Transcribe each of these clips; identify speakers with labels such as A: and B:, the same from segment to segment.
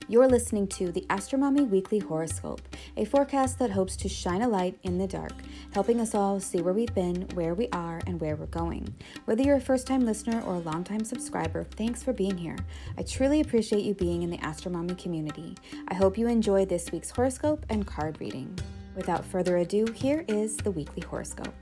A: You're listening to the Astronomy Weekly Horoscope, a forecast that hopes to shine a light in the dark, helping us all see where we've been, where we are, and where we're going. Whether you're a first-time listener or a long-time subscriber, thanks for being here. I truly appreciate you being in the Astronomy community. I hope you enjoy this week's horoscope and card reading. Without further ado, here is the weekly horoscope.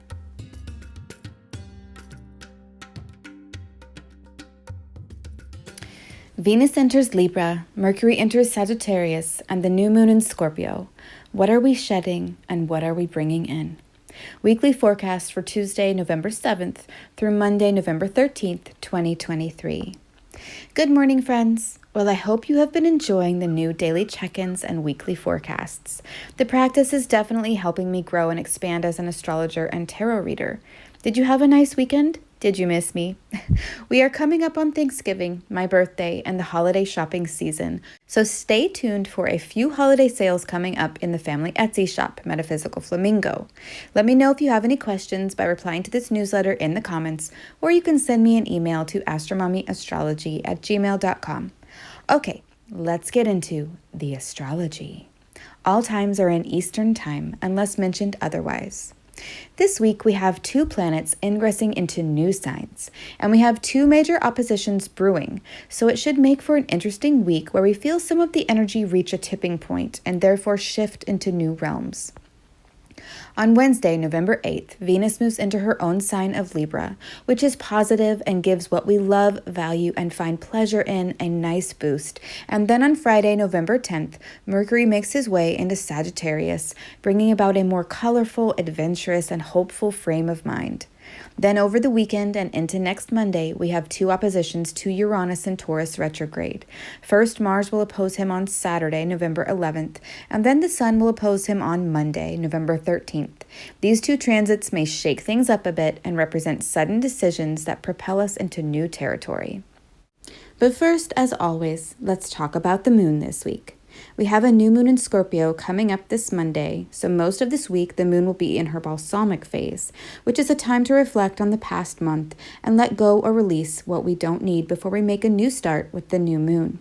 A: Venus enters Libra, Mercury enters Sagittarius, and the new moon in Scorpio. What are we shedding and what are we bringing in? Weekly forecast for Tuesday, November 7th through Monday, November 13th, 2023. Good morning, friends. Well, I hope you have been enjoying the new daily check-ins and weekly forecasts. The practice is definitely helping me grow and expand as an astrologer and tarot reader. Did you have a nice weekend? Did you miss me? We are coming up on Thanksgiving, my birthday, and the holiday shopping season, so stay tuned for a few holiday sales coming up in the family Etsy shop, Metaphysical Flamingo. Let me know if you have any questions by replying to this newsletter in the comments, or you can send me an email to astromommyastrology@gmail.com. Okay, let's get into the astrology. All times are in Eastern Time, unless mentioned otherwise. This week, we have 2 planets ingressing into new signs, and we have 2 major oppositions brewing, so it should make for an interesting week where we feel some of the energy reach a tipping point and therefore shift into new realms. On Wednesday, November 8th, Venus moves into her own sign of Libra, which is positive and gives what we love, value, and find pleasure in a nice boost. And then on Friday, November 10th, Mercury makes his way into Sagittarius, bringing about a more colorful, adventurous, and hopeful frame of mind. Then over the weekend and into next Monday, we have 2 oppositions to Uranus in Taurus retrograde. First, Mars will oppose him on Saturday, November 11th, and then the Sun will oppose him on Monday, November 13th. These 2 transits may shake things up a bit and represent sudden decisions that propel us into new territory. But first, as always, let's talk about the moon this week. We have a new moon in Scorpio coming up this Monday, so most of this week the moon will be in her balsamic phase, which is a time to reflect on the past month and let go or release what we don't need before we make a new start with the new moon.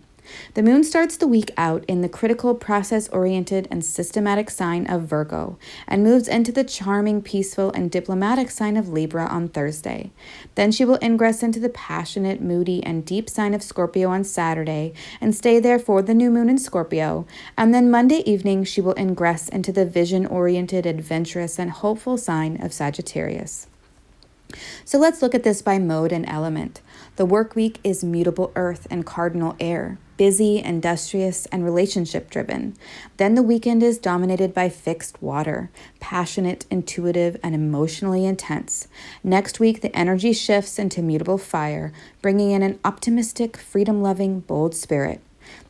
A: The moon starts the week out in the critical, process-oriented, and systematic sign of Virgo and moves into the charming, peaceful, and diplomatic sign of Libra on Thursday. Then she will ingress into the passionate, moody, and deep sign of Scorpio on Saturday and stay there for the new moon in Scorpio. And then Monday evening, she will ingress into the vision-oriented, adventurous, and hopeful sign of Sagittarius. So let's look at this by mode and element. The work week is mutable earth and cardinal air, busy, industrious, and relationship-driven. Then the weekend is dominated by fixed water, passionate, intuitive, and emotionally intense. Next week, the energy shifts into mutable fire, bringing in an optimistic, freedom-loving, bold spirit.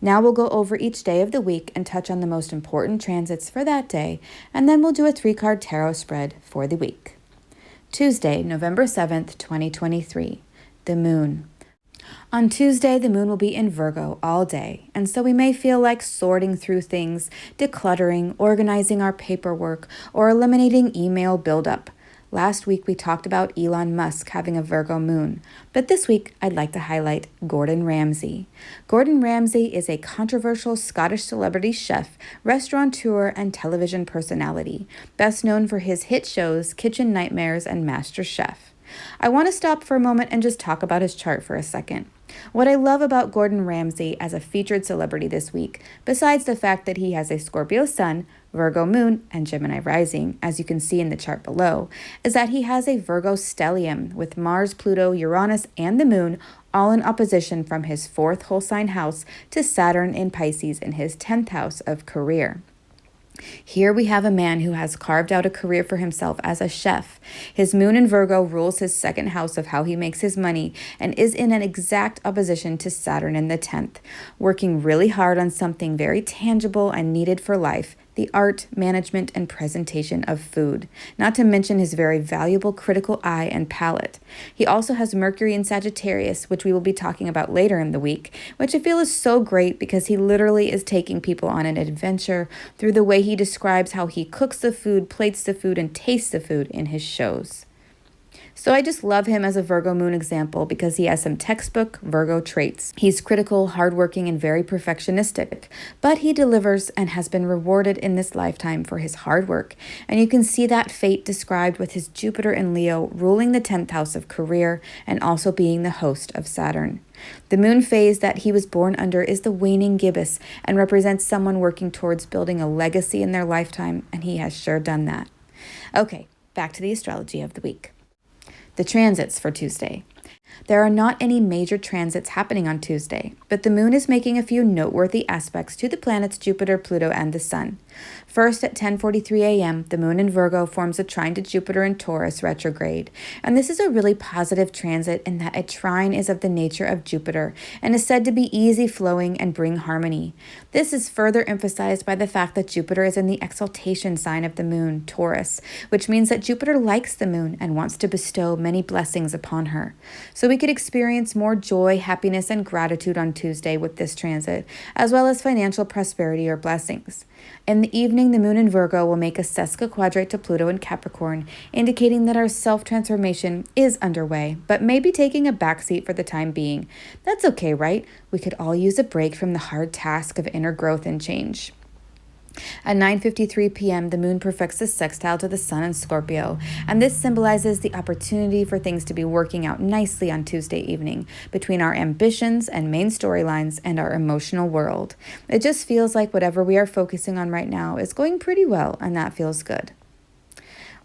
A: Now we'll go over each day of the week and touch on the most important transits for that day, and then we'll do a 3-card tarot spread for the week. Tuesday, November 7th, 2023, the moon. On Tuesday, the moon will be in Virgo all day, and so we may feel like sorting through things, decluttering, organizing our paperwork, or eliminating email buildup. Last week, we talked about Elon Musk having a Virgo moon, but this week, I'd like to highlight Gordon Ramsay. Gordon Ramsay is a controversial Scottish celebrity chef, restaurateur, and television personality, best known for his hit shows Kitchen Nightmares and Master Chef. I want to stop for a moment and just talk about his chart for a second. What I love about Gordon Ramsay as a featured celebrity this week, besides the fact that he has a Scorpio sun, Virgo moon, and Gemini rising, as you can see in the chart below, is that he has a Virgo stellium with Mars, Pluto, Uranus, and the moon all in opposition from his 4th whole sign house to Saturn in Pisces in his 10th house of career. Here we have a man who has carved out a career for himself as a chef. His moon in Virgo rules his 2nd house of how he makes his money and is in an exact opposition to Saturn in the 10th, working really hard on something very tangible and needed for life, the art, management, and presentation of food, not to mention his very valuable critical eye and palate. He also has Mercury in Sagittarius, which we will be talking about later in the week, which I feel is so great because he literally is taking people on an adventure through the way he describes how he cooks the food, plates the food, and tastes the food in his shows. So I just love him as a Virgo moon example because he has some textbook Virgo traits. He's critical, hardworking, and very perfectionistic, but he delivers and has been rewarded in this lifetime for his hard work. And you can see that fate described with his Jupiter in Leo ruling the 10th house of career and also being the host of Saturn. The moon phase that he was born under is the waning gibbous and represents someone working towards building a legacy in their lifetime, and he has sure done that. Okay, back to the astrology of the week. The transits for Tuesday. There are not any major transits happening on Tuesday, but the moon is making a few noteworthy aspects to the planets Jupiter, Pluto, and the sun. First, at 10:43 a.m., the moon in Virgo forms a trine to Jupiter in Taurus retrograde, and this is a really positive transit in that a trine is of the nature of Jupiter and is said to be easy-flowing and bring harmony. This is further emphasized by the fact that Jupiter is in the exaltation sign of the moon, Taurus, which means that Jupiter likes the moon and wants to bestow many blessings upon her. So we could experience more joy, happiness, and gratitude on Tuesday with this transit, as well as financial prosperity or blessings. In the evening, the moon in Virgo will make a sesquiquadrate to Pluto in Capricorn, indicating that our self-transformation is underway, but may be taking a backseat for the time being. That's okay, right? We could all use a break from the hard task of inner growth and change. At 9:53 p.m., the moon perfects a sextile to the sun in Scorpio, and this symbolizes the opportunity for things to be working out nicely on Tuesday evening between our ambitions and main storylines and our emotional world. It just feels like whatever we are focusing on right now is going pretty well, and that feels good.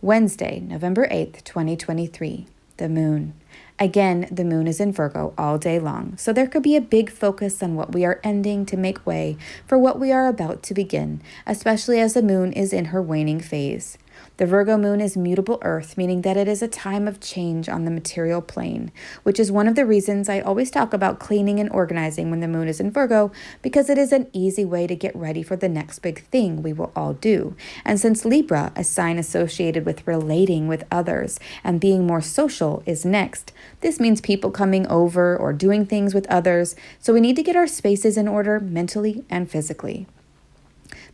A: Wednesday, November 8th, 2023. The moon. Again, the moon is in Virgo all day long, so there could be a big focus on what we are ending to make way for what we are about to begin, especially as the moon is in her waning phase. The Virgo moon is mutable earth, meaning that it is a time of change on the material plane, which is one of the reasons I always talk about cleaning and organizing when the moon is in Virgo, because it is an easy way to get ready for the next big thing we will all do. And since Libra, a sign associated with relating with others and being more social, is next, this means people coming over or doing things with others, so we need to get our spaces in order mentally and physically.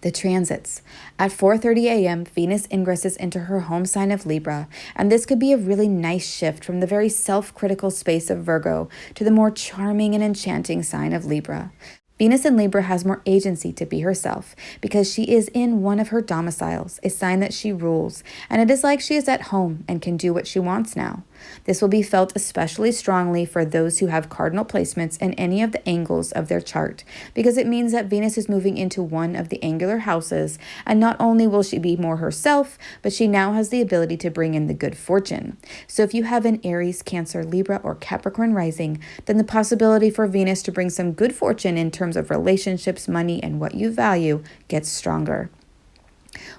A: The transits. At 4:30 a.m., Venus ingresses into her home sign of Libra, and this could be a really nice shift from the very self-critical space of Virgo to the more charming and enchanting sign of Libra. Venus in Libra has more agency to be herself because she is in one of her domiciles, a sign that she rules, and it is like she is at home and can do what she wants now. This will be felt especially strongly for those who have cardinal placements in any of the angles of their chart, because it means that Venus is moving into one of the angular houses, and not only will she be more herself, but she now has the ability to bring in the good fortune. So if you have an Aries, Cancer, Libra, or Capricorn rising, then the possibility for Venus to bring some good fortune in terms of relationships, money, and what you value gets stronger.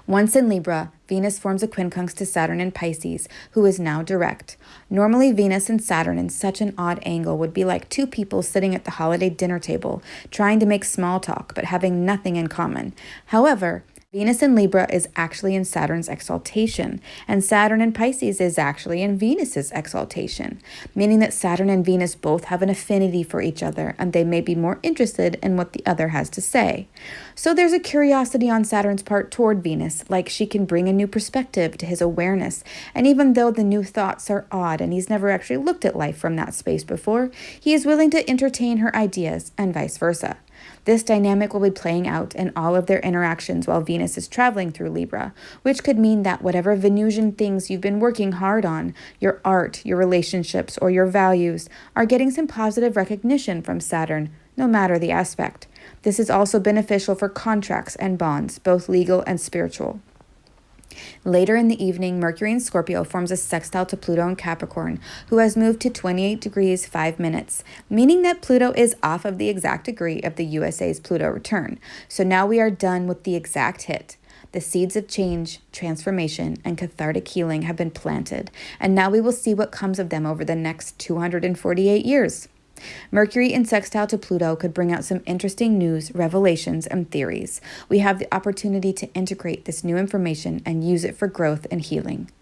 A: Once in Libra, Venus forms a quincunx to Saturn in Pisces, who is now direct. Normally, Venus and Saturn in such an odd angle would be like two people sitting at the holiday dinner table, trying to make small talk, but having nothing in common. However, Venus in Libra is actually in Saturn's exaltation, and Saturn in Pisces is actually in Venus's exaltation, meaning that Saturn and Venus both have an affinity for each other, and they may be more interested in what the other has to say. So there's a curiosity on Saturn's part toward Venus, like she can bring a new perspective to his awareness, and even though the new thoughts are odd and he's never actually looked at life from that space before, he is willing to entertain her ideas, and vice versa. This dynamic will be playing out in all of their interactions while Venus is traveling through Libra, which could mean that whatever Venusian things you've been working hard on, your art, your relationships, or your values, are getting some positive recognition from Saturn, no matter the aspect. This is also beneficial for contracts and bonds, both legal and spiritual. Later in the evening, Mercury in Scorpio forms a sextile to Pluto in Capricorn, who has moved to 28 degrees 5 minutes, meaning that Pluto is off of the exact degree of the USA's Pluto return. So now we are done with the exact hit. The seeds of change, transformation, and cathartic healing have been planted, and now we will see what comes of them over the next 248 years. Mercury in sextile to Pluto could bring out some interesting news, revelations, and theories. We have the opportunity to integrate this new information and use it for growth and healing.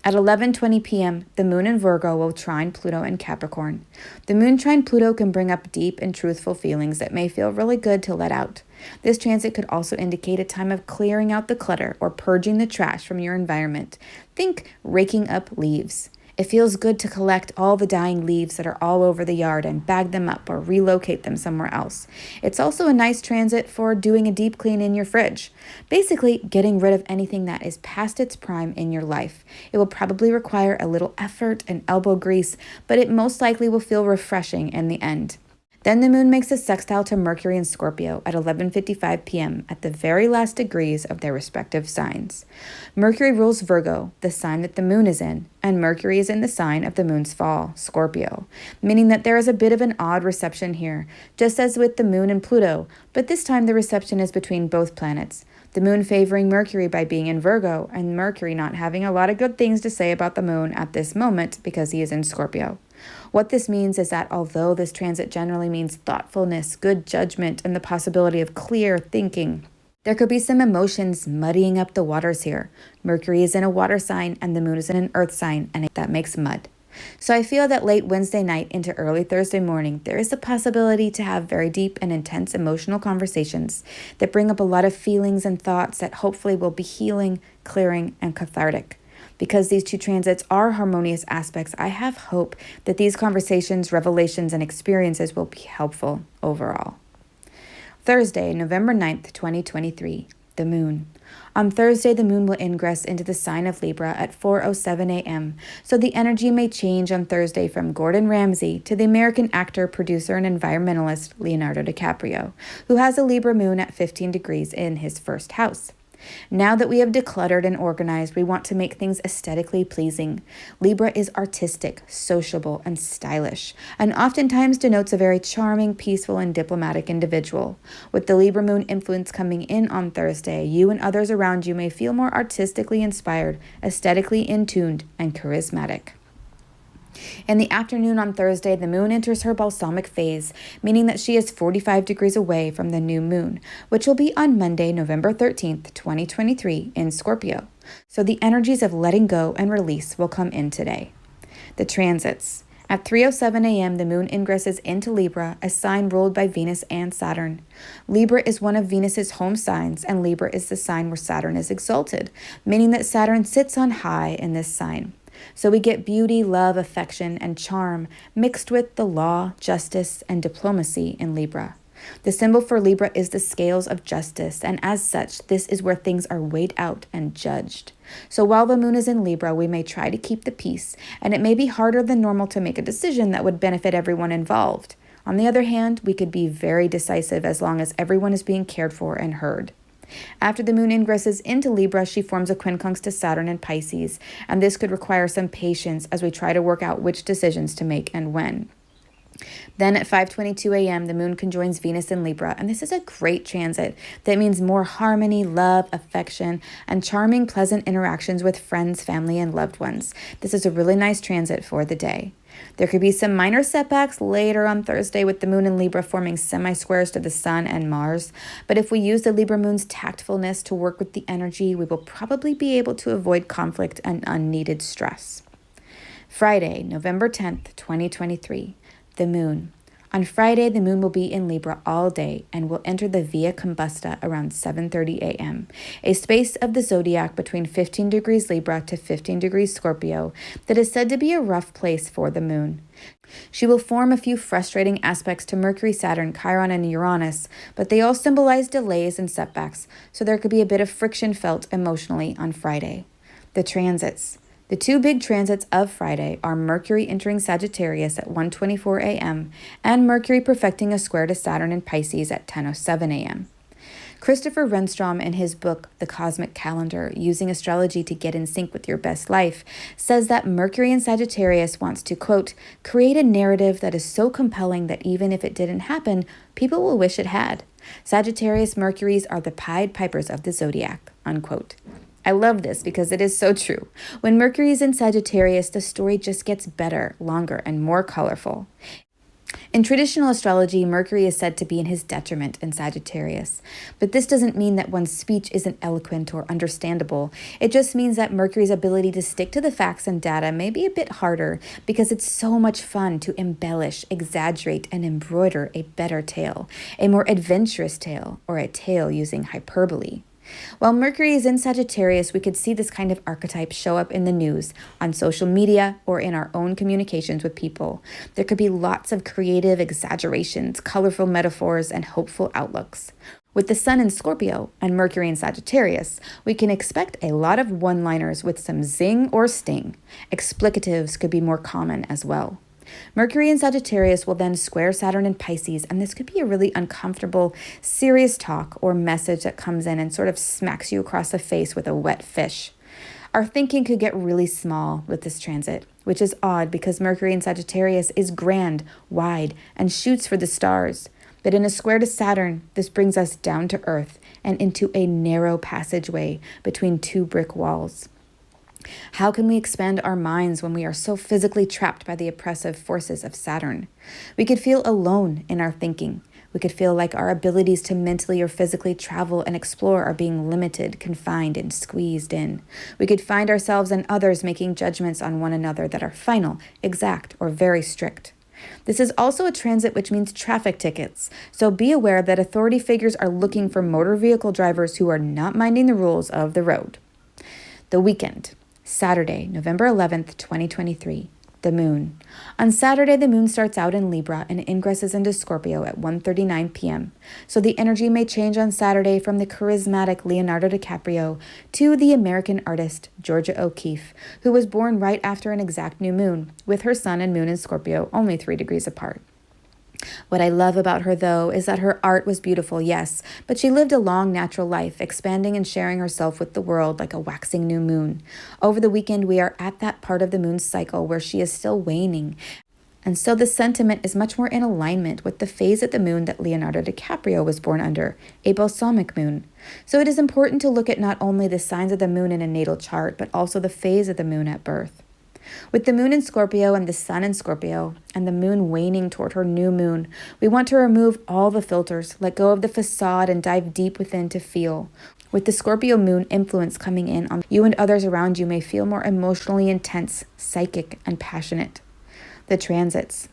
A: At 11:20 p.m., the moon in Virgo will trine Pluto in Capricorn. The moon trine Pluto can bring up deep and truthful feelings that may feel really good to let out. This transit could also indicate a time of clearing out the clutter or purging the trash from your environment. Think raking up leaves. It feels good to collect all the dying leaves that are all over the yard and bag them up or relocate them somewhere else. It's also a nice transit for doing a deep clean in your fridge. Basically, getting rid of anything that is past its prime in your life. It will probably require a little effort and elbow grease, but it most likely will feel refreshing in the end. Then the moon makes a sextile to Mercury in Scorpio at 11:55 p.m. at the very last degrees of their respective signs. Mercury rules Virgo, the sign that the moon is in, and Mercury is in the sign of the moon's fall, Scorpio, meaning that there is a bit of an odd reception here, just as with the moon and Pluto, but this time the reception is between both planets. The moon favoring Mercury by being in Virgo, and Mercury not having a lot of good things to say about the moon at this moment because he is in Scorpio. What this means is that although this transit generally means thoughtfulness, good judgment, and the possibility of clear thinking, there could be some emotions muddying up the waters here. Mercury is in a water sign and the moon is in an earth sign, and that makes mud. So I feel that late Wednesday night into early Thursday morning, there is a possibility to have very deep and intense emotional conversations that bring up a lot of feelings and thoughts that hopefully will be healing, clearing, and cathartic. Because these two transits are harmonious aspects, I have hope that these conversations, revelations, and experiences will be helpful overall. Thursday, November 9th, 2023, the moon. On Thursday, the moon will ingress into the sign of Libra at 4:07 a.m., so the energy may change on Thursday from Gordon Ramsay to the American actor, producer, and environmentalist Leonardo DiCaprio, who has a Libra moon at 15 degrees in his first house. Now that we have decluttered and organized, we want to make things aesthetically pleasing. Libra is artistic, sociable, and stylish, and oftentimes denotes a very charming, peaceful, and diplomatic individual. With the Libra moon influence coming in on Thursday, you and others around you may feel more artistically inspired, aesthetically in tuned, and charismatic. In the afternoon on Thursday, the moon enters her balsamic phase, meaning that she is 45 degrees away from the new moon, which will be on Monday, November 13th, 2023, in Scorpio. So the energies of letting go and release will come in today. The transits. At 3:07 a.m., the moon ingresses into Libra, a sign ruled by Venus and Saturn. Libra is one of Venus's home signs, and Libra is the sign where Saturn is exalted, meaning that Saturn sits on high in this sign. So we get beauty, love, affection, and charm mixed with the law, justice, and diplomacy in Libra. The symbol for Libra is the scales of justice, and as such, this is where things are weighed out and judged. So while the moon is in Libra, we may try to keep the peace, and it may be harder than normal to make a decision that would benefit everyone involved. On the other hand, we could be very decisive as long as everyone is being cared for and heard. After the moon ingresses into Libra, she forms a quincunx to Saturn in Pisces, and this could require some patience as we try to work out which decisions to make and when. Then at 5:22 a.m., the moon conjoins Venus in Libra, and this is a great transit that means more harmony, love, affection, and charming, pleasant interactions with friends, family, and loved ones. This is a really nice transit for the day. There could be some minor setbacks later on Thursday with the moon in Libra forming semi-squares to the sun and Mars, but if we use the Libra moon's tactfulness to work with the energy, we will probably be able to avoid conflict and unneeded stress. Friday, November 10th, 2023. The moon. On Friday, the moon will be in Libra all day and will enter the Via Combusta around 7:30 a.m., a space of the zodiac between 15 degrees Libra to 15 degrees Scorpio that is said to be a rough place for the moon. She will form a few frustrating aspects to Mercury, Saturn, Chiron, and Uranus, but they all symbolize delays and setbacks, so there could be a bit of friction felt emotionally on Friday. The transits. The two big transits of Friday are Mercury entering Sagittarius at 1:24 a.m. and Mercury perfecting a square to Saturn in Pisces at 10:07 a.m. Christopher Renstrom, in his book, The Cosmic Calendar, Using Astrology to Get in Sync with Your Best Life, says that Mercury in Sagittarius wants to, quote, create a narrative that is so compelling that even if it didn't happen, people will wish it had. Sagittarius Mercuries are the Pied Pipers of the zodiac, unquote. I love this because it is so true. When Mercury is in Sagittarius, the story just gets better, longer, and more colorful. In traditional astrology, Mercury is said to be in his detriment in Sagittarius. But this doesn't mean that one's speech isn't eloquent or understandable. It just means that Mercury's ability to stick to the facts and data may be a bit harder because it's so much fun to embellish, exaggerate, and embroider a better tale, a more adventurous tale, or a tale using hyperbole. While Mercury is in Sagittarius, we could see this kind of archetype show up in the news, on social media, or in our own communications with people. There could be lots of creative exaggerations, colorful metaphors, and hopeful outlooks. With the Sun in Scorpio and Mercury in Sagittarius, we can expect a lot of one-liners with some zing or sting. Explicatives could be more common as well. Mercury in Sagittarius will then square Saturn in Pisces, and this could be a really uncomfortable, serious talk or message that comes in and sort of smacks you across the face with a wet fish. Our thinking could get really small with this transit, which is odd because Mercury in Sagittarius is grand, wide, and shoots for the stars. But in a square to Saturn, this brings us down to earth and into a narrow passageway between two brick walls. How can we expand our minds when we are so physically trapped by the oppressive forces of Saturn? We could feel alone in our thinking. We could feel like our abilities to mentally or physically travel and explore are being limited, confined, and squeezed in. We could find ourselves and others making judgments on one another that are final, exact, or very strict. This is also a transit which means traffic tickets, so be aware that authority figures are looking for motor vehicle drivers who are not minding the rules of the road. The weekend. Saturday, November 11th, 2023. The moon. On Saturday, the moon starts out in Libra and ingresses into Scorpio at 1:39 p.m. So the energy may change on Saturday from the charismatic Leonardo DiCaprio to the American artist Georgia O'Keeffe, who was born right after an exact new moon, with her sun and moon in Scorpio only 3 degrees apart. What I love about her, though, is that her art was beautiful, yes, but she lived a long, natural life, expanding and sharing herself with the world like a waxing new moon. Over the weekend, we are at that part of the moon's cycle where she is still waning, and so the sentiment is much more in alignment with the phase at the moon that Leonardo DiCaprio was born under, a balsamic moon. So it is important to look at not only the signs of the moon in a natal chart, but also the phase of the moon at birth. With the moon in Scorpio and the sun in Scorpio, and the moon waning toward her new moon, we want to remove all the filters, let go of the facade, and dive deep within to feel. With the Scorpio moon influence coming in on you and others around you may feel more emotionally intense, psychic, and passionate. The transits.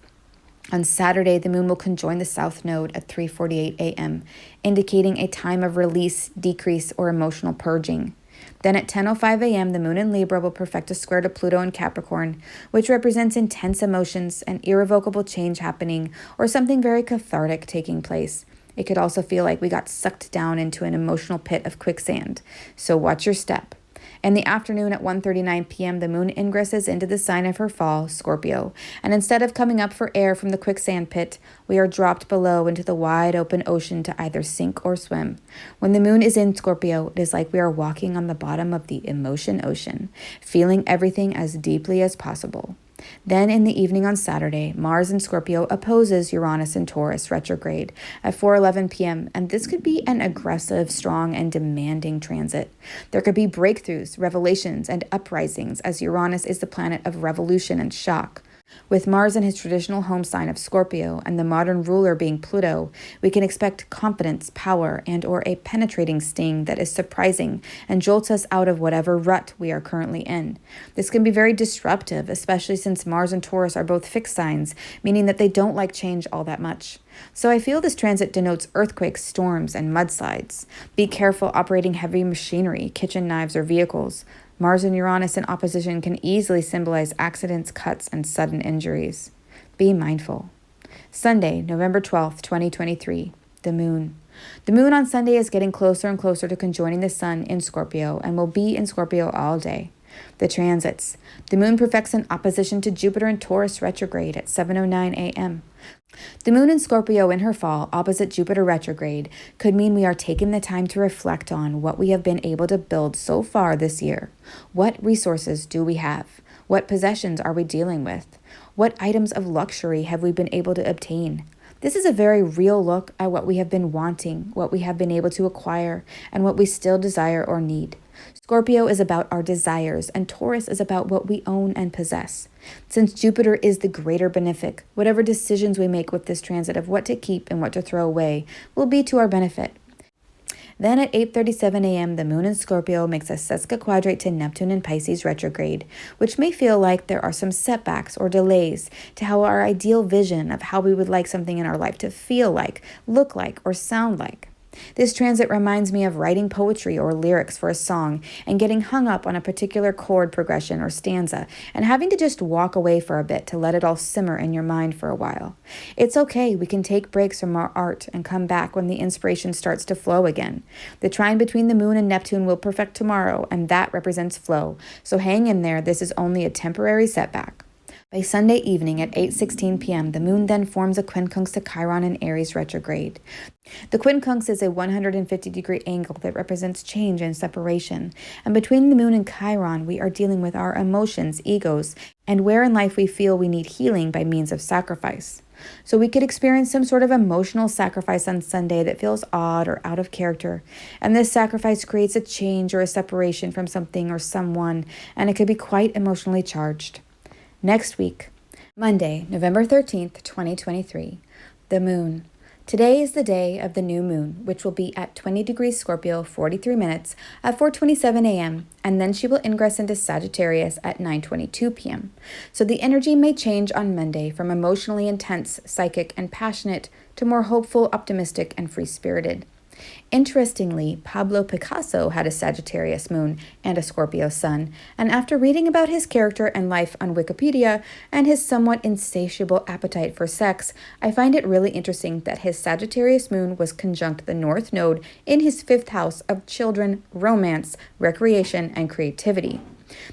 A: On Saturday, the moon will conjoin the south node at 3:48 a.m., indicating a time of release, decrease, or emotional purging. Then at 10:05 a.m., the moon in Libra will perfect a square to Pluto in Capricorn, which represents intense emotions and irrevocable change happening or something very cathartic taking place. It could also feel like we got sucked down into an emotional pit of quicksand. So watch your step. In the afternoon at 1:39 p.m., the moon ingresses into the sign of her fall, Scorpio, and instead of coming up for air from the quicksand pit, we are dropped below into the wide open ocean to either sink or swim. When the moon is in Scorpio, it is like we are walking on the bottom of the emotion ocean, feeling everything as deeply as possible. Then in the evening on Saturday, Mars in Scorpio opposes Uranus in Taurus retrograde at 4:11 p.m., and this could be an aggressive, strong, and demanding transit. There could be breakthroughs, revelations, and uprisings, as Uranus is the planet of revolution and shock. With Mars in his traditional home sign of Scorpio and the modern ruler being Pluto, we can expect confidence, power, and/or a penetrating sting that is surprising and jolts us out of whatever rut we are currently in. This can be very disruptive, especially since Mars and Taurus are both fixed signs, meaning that they don't like change all that much. So I feel this transit denotes earthquakes, storms, and mudslides. Be careful operating heavy machinery, kitchen knives, or vehicles. Mars and Uranus in opposition can easily symbolize accidents, cuts, and sudden injuries. Be mindful. Sunday, November 12th, 2023. The moon. The moon on Sunday is getting closer and closer to conjoining the sun in Scorpio and will be in Scorpio all day. The transits. The moon perfects an opposition to Jupiter in Taurus retrograde at 7:09 a.m. The moon in Scorpio in her fall, opposite Jupiter retrograde, could mean we are taking the time to reflect on what we have been able to build so far this year. What resources do we have? What possessions are we dealing with? What items of luxury have we been able to obtain? This is a very real look at what we have been wanting, what we have been able to acquire, and what we still desire or need. Scorpio is about our desires, and Taurus is about what we own and possess. Since Jupiter is the greater benefic, whatever decisions we make with this transit of what to keep and what to throw away will be to our benefit. Then at 8:37 a.m., the moon in Scorpio makes a sesquiquadrate to Neptune in Pisces retrograde, which may feel like there are some setbacks or delays to how our ideal vision of how we would like something in our life to feel like, look like, or sound like. This transit reminds me of writing poetry or lyrics for a song and getting hung up on a particular chord progression or stanza and having to just walk away for a bit to let it all simmer in your mind for a while. It's okay, we can take breaks from our art and come back when the inspiration starts to flow again. The trine between the moon and Neptune will perfect tomorrow, and that represents flow. So hang in there, this is only a temporary setback. By Sunday evening at 8:16 p.m., the moon then forms a quincunx to Chiron in Aries retrograde. The quincunx is a 150-degree angle that represents change and separation. And between the moon and Chiron, we are dealing with our emotions, egos, and where in life we feel we need healing by means of sacrifice. So we could experience some sort of emotional sacrifice on Sunday that feels odd or out of character. And this sacrifice creates a change or a separation from something or someone, and it could be quite emotionally charged. Next week, Monday, November 13th, 2023, the moon. Today is the day of the new moon, which will be at 20 degrees Scorpio, 43 minutes at 4:27 a.m., and then she will ingress into Sagittarius at 9:22 p.m. So the energy may change on Monday from emotionally intense, psychic, and passionate to more hopeful, optimistic, and free-spirited. Interestingly, Pablo Picasso had a Sagittarius moon and a Scorpio sun, and after reading about his character and life on Wikipedia and his somewhat insatiable appetite for sex, I find it really interesting that his Sagittarius moon was conjunct the North Node in his 5th house of children, romance, recreation, and creativity.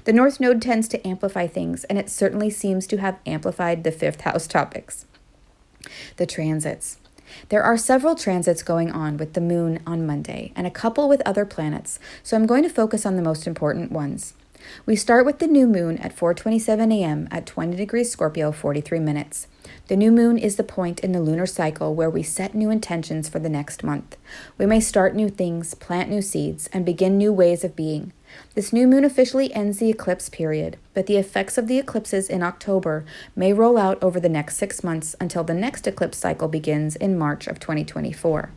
A: The North Node tends to amplify things, and it certainly seems to have amplified the 5th house topics. The transits. There are several transits going on with the moon on Monday and a couple with other planets, so I'm going to focus on the most important ones. We start with the new moon at 4:27 a.m. at 20 degrees Scorpio, 43 minutes. The new moon is the point in the lunar cycle where we set new intentions for the next month. We may start new things, plant new seeds, and begin new ways of being. This new moon officially ends the eclipse period, but the effects of the eclipses in October may roll out over the next 6 months until the next eclipse cycle begins in March of 2024.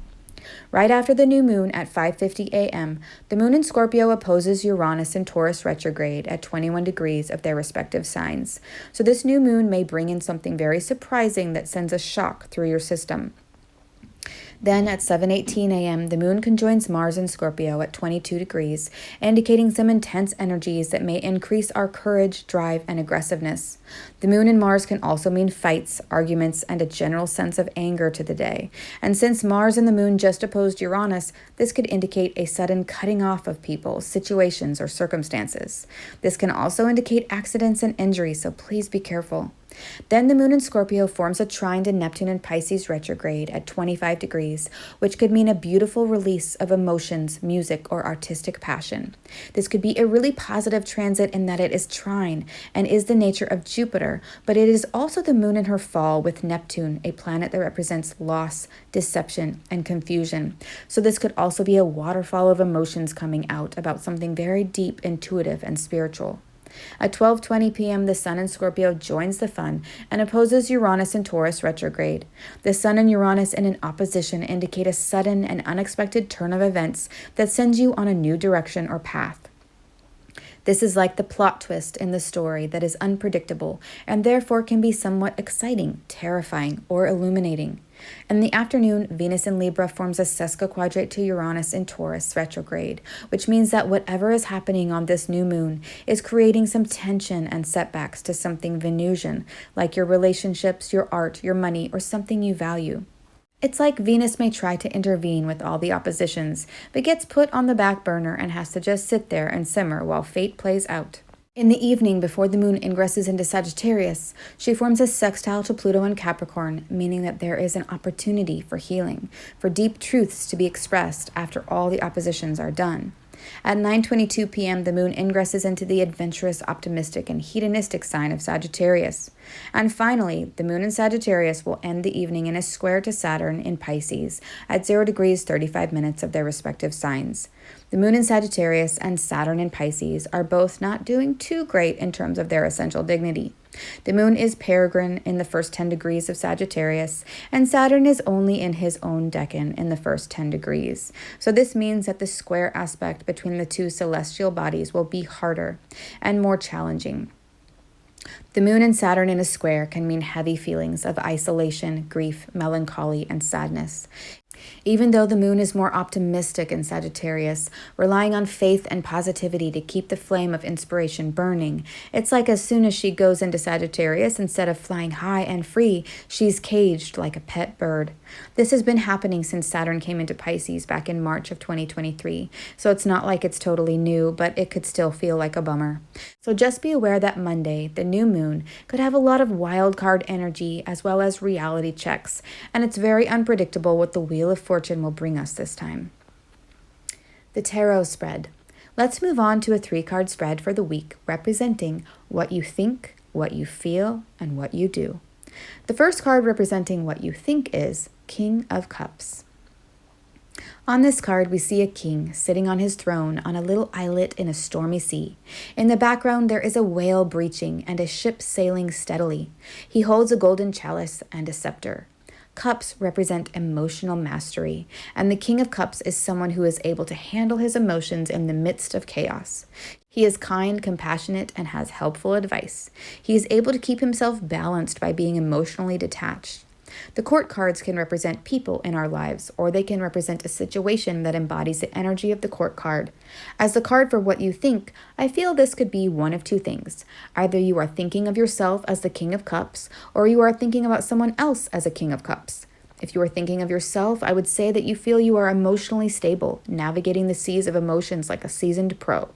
A: Right after the new moon at 5:50 a.m., the moon in Scorpio opposes Uranus in Taurus retrograde at 21 degrees of their respective signs. So this new moon may bring in something very surprising that sends a shock through your system. Then at 7:18 a.m., the moon conjoins Mars in Scorpio at 22 degrees, indicating some intense energies that may increase our courage, drive, and aggressiveness. The moon and Mars can also mean fights, arguments, and a general sense of anger to the day. And since Mars and the moon just opposed Uranus, this could indicate a sudden cutting off of people, situations, or circumstances. This can also indicate accidents and injuries, so please be careful. Then the moon in Scorpio forms a trine to Neptune in Pisces retrograde at 25 degrees, which could mean a beautiful release of emotions, music, or artistic passion. This could be a really positive transit in that it is trine and is the nature of Jupiter, but it is also the moon in her fall with Neptune, a planet that represents loss, deception, and confusion. So this could also be a waterfall of emotions coming out about something very deep, intuitive, and spiritual. At 12:20 p.m., the Sun in Scorpio joins the fun and opposes Uranus in Taurus retrograde. The Sun and Uranus in an opposition indicate a sudden and unexpected turn of events that sends you on a new direction or path. This is like the plot twist in the story that is unpredictable and therefore can be somewhat exciting, terrifying, or illuminating. In the afternoon, Venus in Libra forms a sesquiquadrate to Uranus in Taurus retrograde, which means that whatever is happening on this new moon is creating some tension and setbacks to something Venusian, like your relationships, your art, your money, or something you value. It's like Venus may try to intervene with all the oppositions, but gets put on the back burner and has to just sit there and simmer while fate plays out. In the evening, before the moon ingresses into Sagittarius, she forms a sextile to Pluto in Capricorn, meaning that there is an opportunity for healing, for deep truths to be expressed after all the oppositions are done. At 9:22 p.m., the moon ingresses into the adventurous, optimistic, and hedonistic sign of Sagittarius. And finally, the moon in Sagittarius will end the evening in a square to Saturn in Pisces at 0 degrees 35 minutes of their respective signs. The moon in Sagittarius and Saturn in Pisces are both not doing too great in terms of their essential dignity. The moon is peregrine in the first 10 degrees of Sagittarius, and Saturn is only in his own decan in the first 10 degrees. So this means that the square aspect between the two celestial bodies will be harder and more challenging. The moon and Saturn in a square can mean heavy feelings of isolation, grief, melancholy, and sadness. Even though the moon is more optimistic in Sagittarius, relying on faith and positivity to keep the flame of inspiration burning, it's like as soon as she goes into Sagittarius, instead of flying high and free, she's caged like a pet bird. This has been happening since Saturn came into Pisces back in March of 2023, so it's not like it's totally new, but it could still feel like a bummer. So just be aware that Monday, the new moon, could have a lot of wild card energy as well as reality checks, and it's very unpredictable what the Wheel of Fortune will bring us this time. The Tarot Spread. Let's move on to a 3-card spread for the week, representing what you think, what you feel, and what you do. The first card representing what you think is King of Cups. On this card, we see a king sitting on his throne on a little islet in a stormy sea. In the background, there is a whale breaching and a ship sailing steadily. He holds a golden chalice and a scepter. Cups represent emotional mastery, and the King of Cups is someone who is able to handle his emotions in the midst of chaos. He is kind, compassionate, and has helpful advice. He is able to keep himself balanced by being emotionally detached. The court cards can represent people in our lives, or they can represent a situation that embodies the energy of the court card. As the card for what you think, I feel this could be one of two things. Either you are thinking of yourself as the King of Cups, or you are thinking about someone else as a King of Cups. If you are thinking of yourself, I would say that you feel you are emotionally stable, navigating the seas of emotions like a seasoned pro.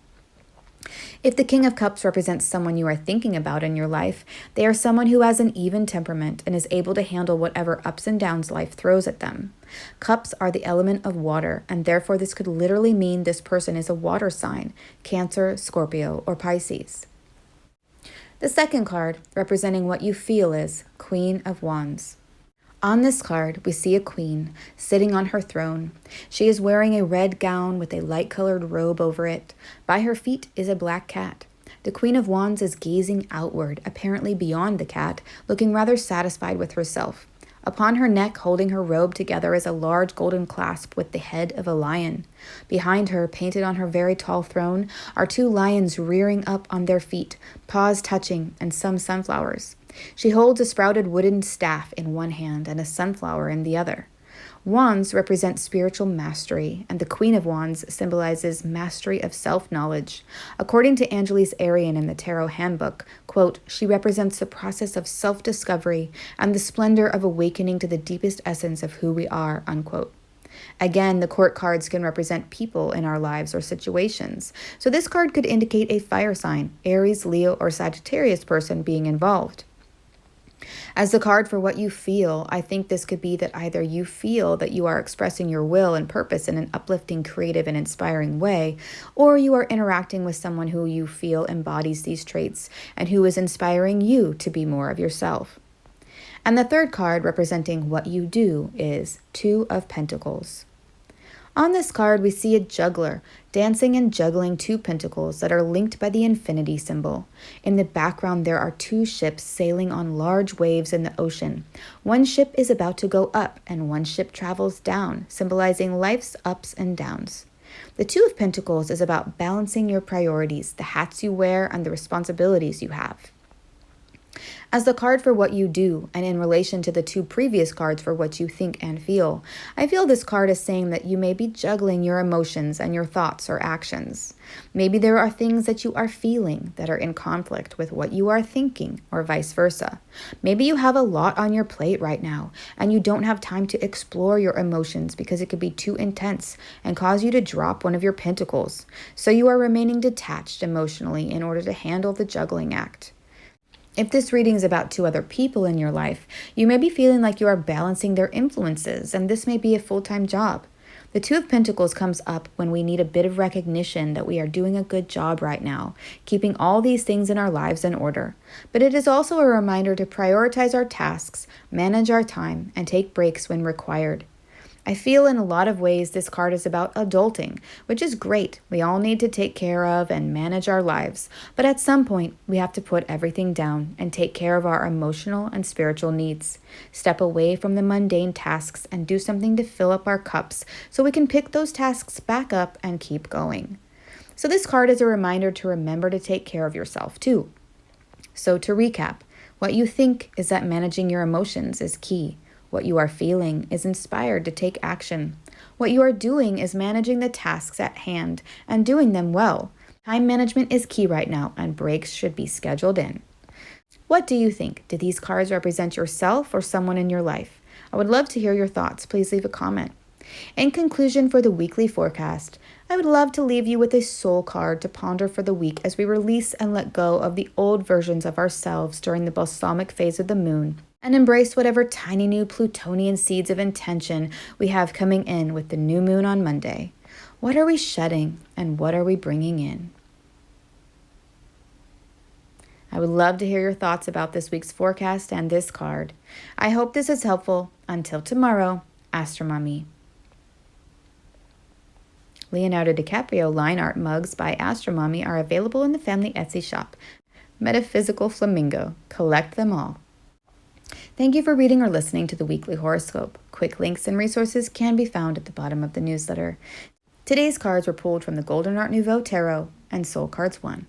A: If the King of Cups represents someone you are thinking about in your life, they are someone who has an even temperament and is able to handle whatever ups and downs life throws at them. Cups are the element of water, and therefore this could literally mean this person is a water sign, Cancer, Scorpio, or Pisces. The second card, representing what you feel, is Queen of Wands. On this card, we see a queen sitting on her throne. She is wearing a red gown with a light-colored robe over it. By her feet is a black cat. The Queen of Wands is gazing outward, apparently beyond the cat, looking rather satisfied with herself. Upon her neck, holding her robe together, is a large golden clasp with the head of a lion. Behind her, painted on her very tall throne, are 2 lions rearing up on their feet, paws touching, and some sunflowers. She holds a sprouted wooden staff in one hand and a sunflower in the other. Wands represent spiritual mastery, and the Queen of Wands symbolizes mastery of self-knowledge. According to Angeles Arian in the Tarot Handbook, quote, she represents the process of self-discovery and the splendor of awakening to the deepest essence of who we are, unquote. Again, the court cards can represent people in our lives or situations. So this card could indicate a fire sign, Aries, Leo, or Sagittarius person being involved. As the card for what you feel, I think this could be that either you feel that you are expressing your will and purpose in an uplifting, creative, and inspiring way, or you are interacting with someone who you feel embodies these traits and who is inspiring you to be more of yourself. And the third card representing what you do is 2 of Pentacles. On this card, we see a juggler dancing and juggling 2 pentacles that are linked by the infinity symbol. In the background, there are 2 ships sailing on large waves in the ocean. One ship is about to go up, and one ship travels down, symbolizing life's ups and downs. The 2 of Pentacles is about balancing your priorities, the hats you wear, and the responsibilities you have. As the card for what you do, and in relation to the 2 previous cards for what you think and feel, I feel this card is saying that you may be juggling your emotions and your thoughts or actions. Maybe there are things that you are feeling that are in conflict with what you are thinking, or vice versa. Maybe you have a lot on your plate right now, and you don't have time to explore your emotions because it could be too intense and cause you to drop one of your pentacles. So you are remaining detached emotionally in order to handle the juggling act. If this reading is about 2 other people in your life, you may be feeling like you are balancing their influences, and this may be a full-time job. The 2 of Pentacles comes up when we need a bit of recognition that we are doing a good job right now, keeping all these things in our lives in order. But it is also a reminder to prioritize our tasks, manage our time, and take breaks when required. I feel in a lot of ways this card is about adulting, which is great. We all need to take care of and manage our lives, but at some point we have to put everything down and take care of our emotional and spiritual needs. Step away from the mundane tasks and do something to fill up our cups so we can pick those tasks back up and keep going. So this card is a reminder to remember to take care of yourself too. So to recap, what you think is that managing your emotions is key. What you are feeling is inspired to take action. What you are doing is managing the tasks at hand and doing them well. Time management is key right now, and breaks should be scheduled in. What do you think? Do these cards represent yourself or someone in your life? I would love to hear your thoughts. Please leave a comment. In conclusion, for the weekly forecast, I would love to leave you with a soul card to ponder for the week as we release and let go of the old versions of ourselves during the balsamic phase of the moon and embrace whatever tiny new Plutonian seeds of intention we have coming in with the new moon on Monday. What are we shedding and what are we bringing in? I would love to hear your thoughts about this week's forecast and this card. I hope this is helpful. Until tomorrow, Astromommy. Leonardo DiCaprio line art mugs by Astromommy are available in the family Etsy shop. Metaphysical Flamingo. Collect them all. Thank you for reading or listening to the weekly horoscope. Quick links and resources can be found at the bottom of the newsletter. Today's cards were pulled from the Golden Art Nouveau Tarot and Soul Cards 1.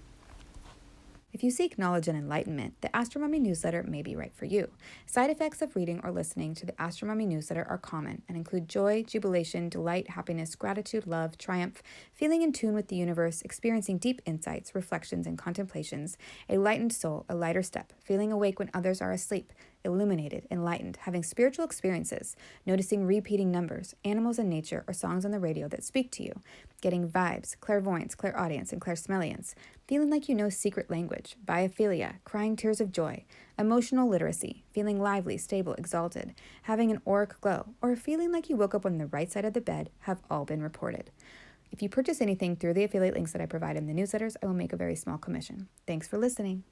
A: If you seek knowledge and enlightenment, the Astromommy newsletter may be right for you. Side effects of reading or listening to the Astromommy newsletter are common and include joy, jubilation, delight, happiness, gratitude, love, triumph, feeling in tune with the universe, experiencing deep insights, reflections, and contemplations, a lightened soul, a lighter step, feeling awake when others are asleep, illuminated, enlightened, having spiritual experiences, noticing repeating numbers, animals in nature, or songs on the radio that speak to you, getting vibes, clairvoyance, clairaudience, and clairsmelliance, feeling like you know secret language, biophilia, crying tears of joy, emotional literacy, feeling lively, stable, exalted, having an auric glow, or feeling like you woke up on the right side of the bed have all been reported. If you purchase anything through the affiliate links that I provide in the newsletters, I will make a very small commission. Thanks for listening.